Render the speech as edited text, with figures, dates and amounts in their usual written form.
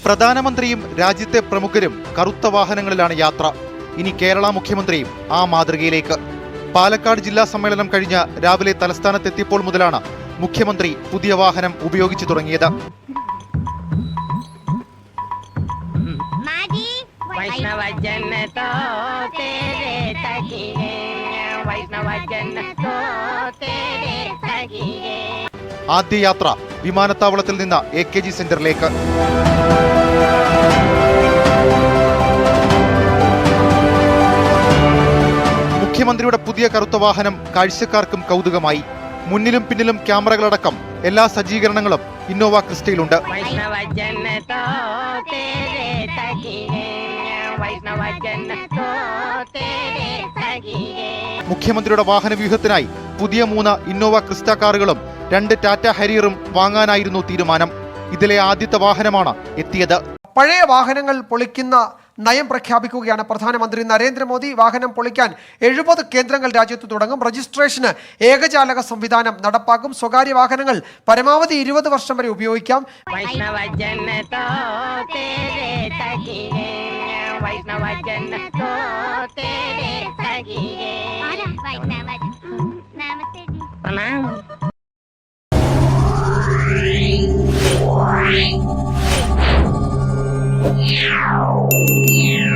പ്രധാനമന്ത്രിയും രാജ്യത്തെ പ്രമുഖരും കറുത്ത വാഹനങ്ങളിലാണ് യാത്ര. ഇനി കേരള മുഖ്യമന്ത്രിയും ആ മാതൃകയിലേക്ക്. പാലക്കാട് ജില്ലാ സമ്മേളനം കഴിഞ്ഞ് രാവിലെ തലസ്ഥാനത്തെത്തിയപ്പോൾ മുതലാണ് മുഖ്യമന്ത്രി പുതിയ വാഹനം ഉപയോഗിച്ചു തുടങ്ങിയത്. ആദ്യ യാത്ര വിമാനത്താവളത്തിൽ നിന്ന് AKG സെന്ററിലേക്ക്. മുഖ്യമന്ത്രിയുടെ പുതിയ കറുത്ത വാഹനം കാഴ്ചക്കാർക്കും കൗതുകമായി. മുന്നിലും പിന്നിലും ക്യാമറകളടക്കം എല്ലാ സജ്ജീകരണങ്ങളും ഇന്നോവ ക്രിസ്റ്റയിലുണ്ട്. മുഖ്യമന്ത്രിയുടെ വാഹനവ്യൂഹത്തിനായി പുതിയ 3 ഇന്നോവ ക്രിസ്റ്റ കാറുകളും 2 ടാറ്റ ഹാരിയറും വാങ്ങാനായിരുന്നു തീരുമാനം. ഇതിലെ ആദ്യത്തെ വാഹനമാണ് എത്തിയത്. പഴയ വാഹനങ്ങൾ പൊളിക്കുന്ന നയം പ്രഖ്യാപിക്കുകയാണ് പ്രധാനമന്ത്രി നരേന്ദ്രമോദി. വാഹനം പൊളിക്കാൻ 70 കേന്ദ്രങ്ങൾ രാജ്യത്ത് തുടങ്ങും. രജിസ്ട്രേഷന് ഏകജാലക സംവിധാനം നടപ്പാക്കും. സ്വകാര്യ വാഹനങ്ങൾ പരമാവധി 20 വർഷം വരെ ഉപയോഗിക്കാം. Yeah.